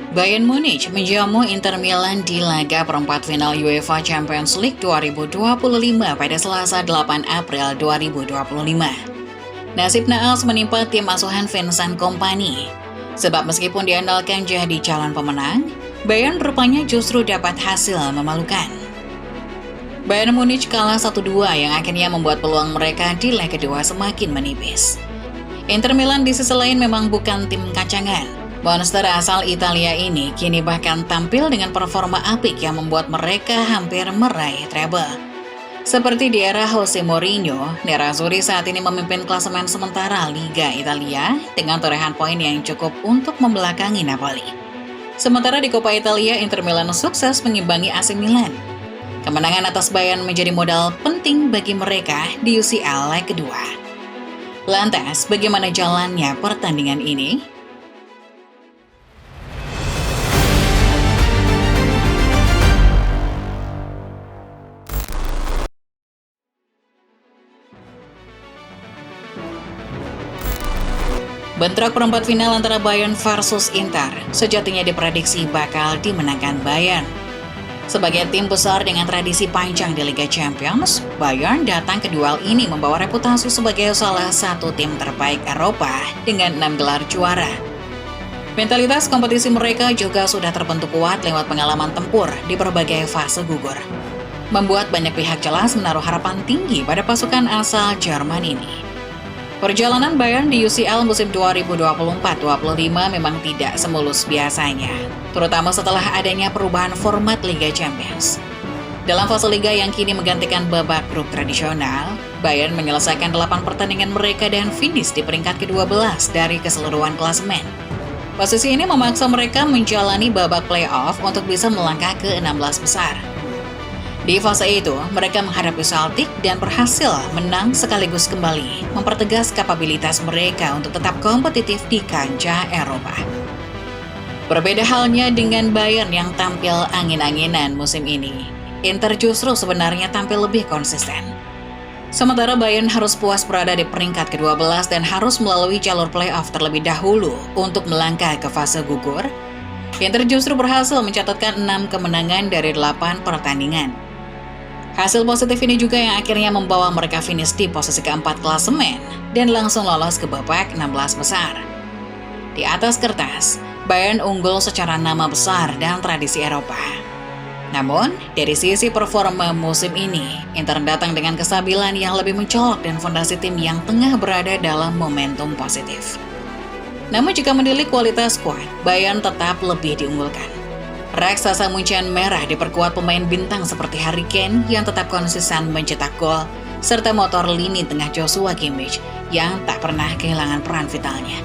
Bayern Munich menjamu Inter Milan di laga perempat final UEFA Champions League 2025 pada Selasa 8 April 2025. Nasib naas menimpa tim asuhan Vincent Kompany. Sebab meskipun diandalkan jadi calon pemenang, Bayern rupanya justru dapat hasil memalukan. Bayern Munich kalah 1-2 yang akhirnya membuat peluang mereka di leg kedua semakin menipis. Inter Milan di sisi lain memang bukan tim kacangan. Monster asal Italia ini kini bahkan tampil dengan performa apik yang membuat mereka hampir meraih treble. Seperti di era Jose Mourinho, Nerazzurri saat ini memimpin klasemen sementara Liga Italia dengan torehan poin yang cukup untuk membelakangi Napoli. Sementara di Coppa Italia, Inter Milan sukses mengimbangi AC Milan. Kemenangan atas Bayern menjadi modal penting bagi mereka di UCL leg kedua. Lantas, bagaimana jalannya pertandingan ini? Bentrok perempat final antara Bayern versus Inter sejatinya diprediksi bakal dimenangkan Bayern. Sebagai tim besar dengan tradisi panjang di Liga Champions, Bayern datang ke duel ini membawa reputasi sebagai salah satu tim terbaik Eropa dengan 6 gelar juara. Mentalitas kompetisi mereka juga sudah terbentuk kuat lewat pengalaman tempur di berbagai fase gugur. Membuat banyak pihak jelas menaruh harapan tinggi pada pasukan asal Jerman ini. Perjalanan Bayern di UCL musim 2024-25 memang tidak semulus biasanya, terutama setelah adanya perubahan format Liga Champions. Dalam fase Liga yang kini menggantikan babak grup tradisional, Bayern menyelesaikan 8 pertandingan mereka dan finish di peringkat ke-12 dari keseluruhan klasemen. Posisi ini memaksa mereka menjalani babak playoff untuk bisa melangkah ke 16 besar. Di fase itu, mereka menghadapi Celtic dan berhasil menang sekaligus kembali mempertegas kapabilitas mereka untuk tetap kompetitif di kancah Eropa. Berbeda halnya dengan Bayern yang tampil angin-anginan musim ini, Inter justru sebenarnya tampil lebih konsisten. Sementara Bayern harus puas berada di peringkat ke-12 dan harus melalui jalur playoff terlebih dahulu untuk melangkah ke fase gugur, Inter justru berhasil mencatatkan 6 kemenangan dari 8 pertandingan. Hasil positif ini juga yang akhirnya membawa mereka finish di posisi keempat klasemen dan langsung lolos ke babak 16 besar. Di atas kertas, Bayern unggul secara nama besar dan tradisi Eropa. Namun, dari sisi performa musim ini, Inter datang dengan kestabilan yang lebih mencolok dan fondasi tim yang tengah berada dalam momentum positif. Namun jika menilik kualitas skuad, Bayern tetap lebih diunggulkan. Raksasa Munchen merah diperkuat pemain bintang seperti Harry Kane yang tetap konsisten mencetak gol, serta motor lini tengah Joshua Kimmich yang tak pernah kehilangan peran vitalnya.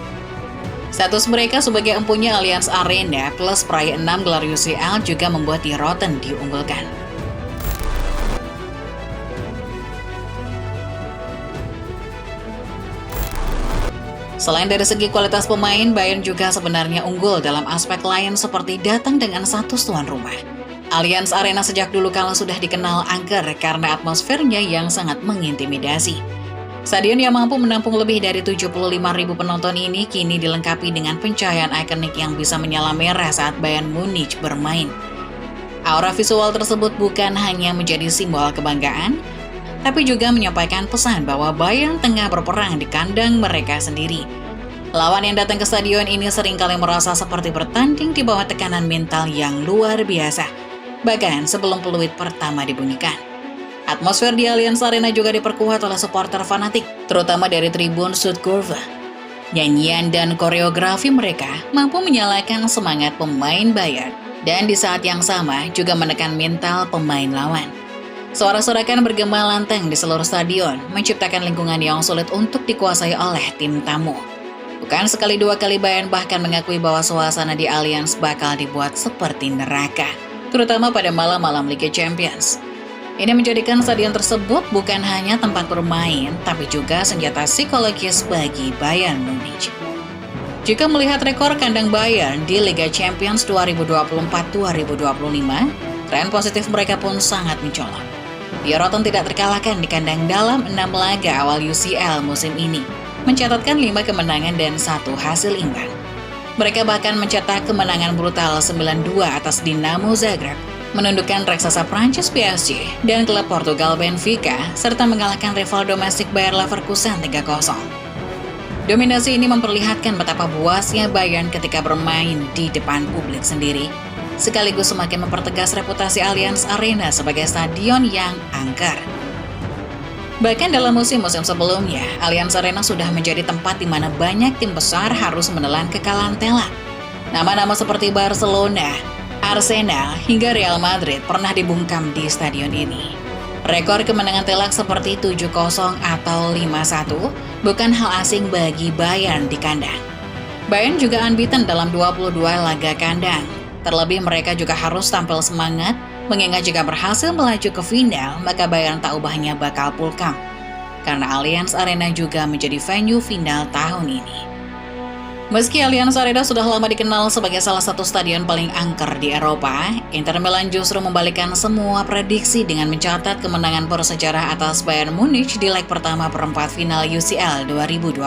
Status mereka sebagai empunya Allianz Arena plus peraih 6 gelar UCL juga membuat Die Roten diunggulkan. Selain dari segi kualitas pemain, Bayern juga sebenarnya unggul dalam aspek lain seperti datang dengan status tuan rumah. Allianz Arena sejak dulu kala sudah dikenal angker karena atmosfernya yang sangat mengintimidasi. Stadion yang mampu menampung lebih dari 75.000 penonton ini kini dilengkapi dengan pencahayaan ikonik yang bisa menyala merah saat Bayern Munich bermain. Aura visual tersebut bukan hanya menjadi simbol kebanggaan, tapi juga menyampaikan pesan bahwa Bayern tengah berperang di kandang mereka sendiri. Lawan yang datang ke stadion ini seringkali merasa seperti bertanding di bawah tekanan mental yang luar biasa, bahkan sebelum peluit pertama dibunyikan. Atmosfer di Allianz Arena juga diperkuat oleh supporter fanatik, terutama dari tribun Südkurve. Nyanyian dan koreografi mereka mampu menyalakan semangat pemain Bayern, dan di saat yang sama juga menekan mental pemain lawan. Sorak-sorakan bergema lantang di seluruh stadion, menciptakan lingkungan yang sulit untuk dikuasai oleh tim tamu. Bukan sekali dua kali Bayern bahkan mengakui bahwa suasana di Allianz bakal dibuat seperti neraka, terutama pada malam-malam Liga Champions. Ini menjadikan stadion tersebut bukan hanya tempat bermain, tapi juga senjata psikologis bagi Bayern Munich. Jika melihat rekor kandang Bayern di Liga Champions 2024-2025, tren positif mereka pun sangat mencolok. Die Roten tidak terkalahkan di kandang dalam 6 laga awal UCL musim ini, mencatatkan 5 kemenangan dan 1 hasil imbang. Mereka bahkan mencetak kemenangan brutal 9-2 atas Dinamo Zagreb, menundukkan raksasa Prancis PSG dan klub Portugal Benfica, serta mengalahkan rival domestik Bayer Leverkusen 3-0. Dominasi ini memperlihatkan betapa puasnya Bayern ketika bermain di depan publik sendiri, sekaligus semakin mempertegas reputasi Allianz Arena sebagai stadion yang angker. Bahkan dalam musim-musim sebelumnya, Allianz Arena sudah menjadi tempat di mana banyak tim besar harus menelan kekalahan telak. Nama-nama seperti Barcelona, Arsenal, hingga Real Madrid pernah dibungkam di stadion ini. Rekor kemenangan telak seperti 7-0 atau 5-1 bukan hal asing bagi Bayern di kandang. Bayern juga unbeaten dalam 22 laga kandang. Terlebih mereka juga harus tampil semangat, mengingat jika berhasil melaju ke final, maka Bayern tak ubahnya bakal pulkam. Karena Allianz Arena juga menjadi venue final tahun ini. Meski Allianz Arena sudah lama dikenal sebagai salah satu stadion paling angker di Eropa, Inter Milan justru membalikkan semua prediksi dengan mencatat kemenangan bersejarah atas Bayern Munich di leg pertama perempat final UCL 2025.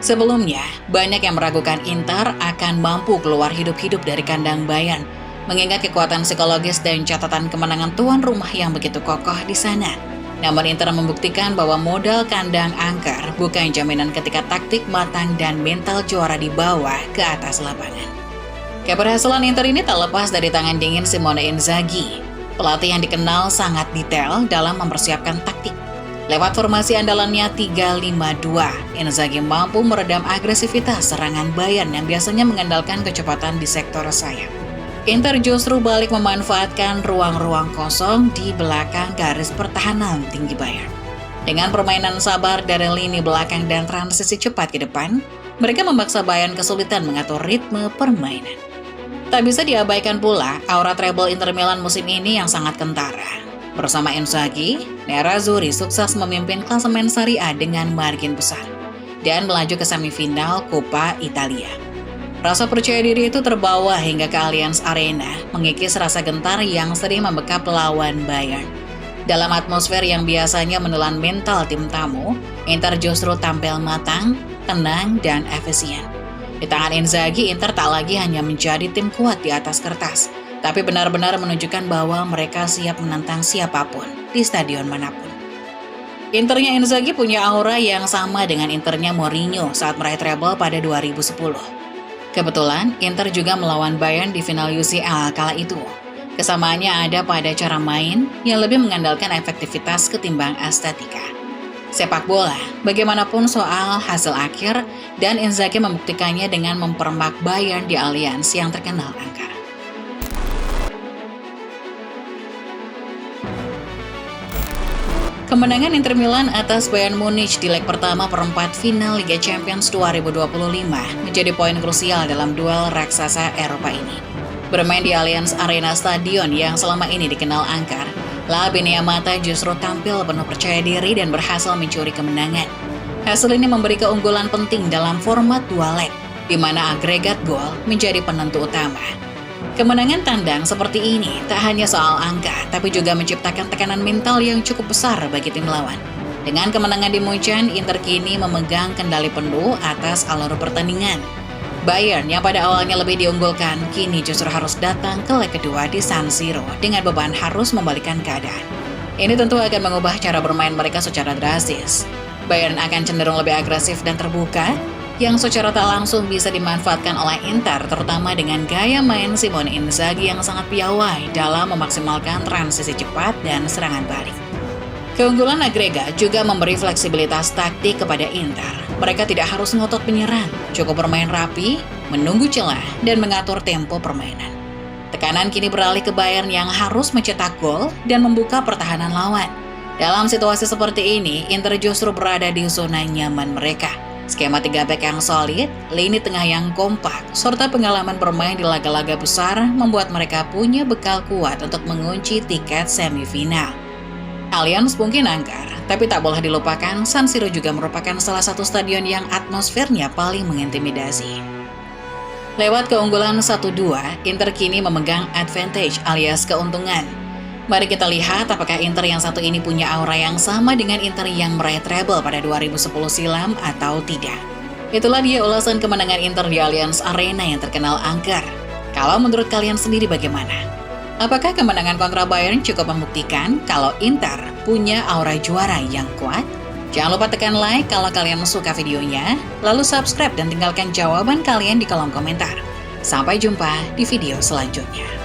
Sebelumnya, banyak yang meragukan Inter akan mampu keluar hidup-hidup dari kandang Bayern, mengingat kekuatan psikologis dan catatan kemenangan tuan rumah yang begitu kokoh di sana. Namun Inter membuktikan bahwa modal kandang angker bukan jaminan ketika taktik matang dan mental juara dibawa ke atas lapangan. Keberhasilan Inter ini tak lepas dari tangan dingin Simone Inzaghi, pelatih yang dikenal sangat detail dalam mempersiapkan taktik. Lewat formasi andalannya 3-5-2, Inzaghi mampu meredam agresivitas serangan Bayern yang biasanya mengandalkan kecepatan di sektor sayap. Inter justru balik memanfaatkan ruang-ruang kosong di belakang garis pertahanan tinggi Bayern. Dengan permainan sabar dari lini belakang dan transisi cepat ke depan, mereka memaksa Bayern kesulitan mengatur ritme permainan. Tak bisa diabaikan pula aura treble Inter Milan musim ini yang sangat kentara. Bersama Inzaghi, Nerazzurri sukses memimpin klasemen Serie A dengan margin besar dan melaju ke semifinal Coppa Italia. Rasa percaya diri itu terbawa hingga ke Allianz Arena, mengikis rasa gentar yang sering membekap lawan Bayern. Dalam atmosfer yang biasanya menelan mental tim tamu, Inter justru tampil matang, tenang, dan efisien. Di tangan Inzaghi, Inter tak lagi hanya menjadi tim kuat di atas kertas, tapi benar-benar menunjukkan bahwa mereka siap menantang siapapun di stadion manapun. Internya Inzaghi punya aura yang sama dengan Internya Mourinho saat meraih treble pada 2010. Kebetulan, Inter juga melawan Bayern di final UCL kala itu. Kesamaannya ada pada cara main yang lebih mengandalkan efektivitas ketimbang estetika. Sepak bola, bagaimanapun soal hasil akhir, dan Inzaghi membuktikannya dengan mempermak Bayern di Allianz yang terkenal angker. Kemenangan Inter Milan atas Bayern Munich di leg pertama perempat final Liga Champions 2025 menjadi poin krusial dalam duel raksasa Eropa ini. Bermain di Allianz Arena stadion yang selama ini dikenal angker, La Binea Mata justru tampil penuh percaya diri dan berhasil mencuri kemenangan. Hasil ini memberi keunggulan penting dalam format dua leg, di mana agregat gol menjadi penentu utama. Kemenangan tandang seperti ini tak hanya soal angka, tapi juga menciptakan tekanan mental yang cukup besar bagi tim lawan. Dengan kemenangan di Munchen, Inter kini memegang kendali penuh atas alur pertandingan. Bayern yang pada awalnya lebih diunggulkan, kini justru harus datang ke leg kedua di San Siro dengan beban harus membalikkan keadaan. Ini tentu akan mengubah cara bermain mereka secara drastis. Bayern akan cenderung lebih agresif dan terbuka, yang secara tak langsung bisa dimanfaatkan oleh Inter, terutama dengan gaya main Simone Inzaghi yang sangat piawai dalam memaksimalkan transisi cepat dan serangan balik. Keunggulan agregat juga memberi fleksibilitas taktik kepada Inter. Mereka tidak harus ngotot penyerang, cukup bermain rapi, menunggu celah, dan mengatur tempo permainan. Tekanan kini beralih ke Bayern yang harus mencetak gol dan membuka pertahanan lawan. Dalam situasi seperti ini, Inter justru berada di zona nyaman mereka. Skema 3 back yang solid, lini tengah yang kompak, serta pengalaman bermain di laga-laga besar membuat mereka punya bekal kuat untuk mengunci tiket semifinal. Allianz mungkin angker, tapi tak boleh dilupakan San Siro juga merupakan salah satu stadion yang atmosfernya paling mengintimidasi. Lewat keunggulan 1-2, Inter kini memegang advantage alias keuntungan. Mari kita lihat apakah Inter yang satu ini punya aura yang sama dengan Inter yang meraih treble pada 2010 silam atau tidak. Itulah dia ulasan kemenangan Inter di Allianz Arena yang terkenal angker. Kalau menurut kalian sendiri bagaimana? Apakah kemenangan kontra Bayern cukup membuktikan kalau Inter punya aura juara yang kuat? Jangan lupa tekan like kalau kalian suka videonya, lalu subscribe dan tinggalkan jawaban kalian di kolom komentar. Sampai jumpa di video selanjutnya.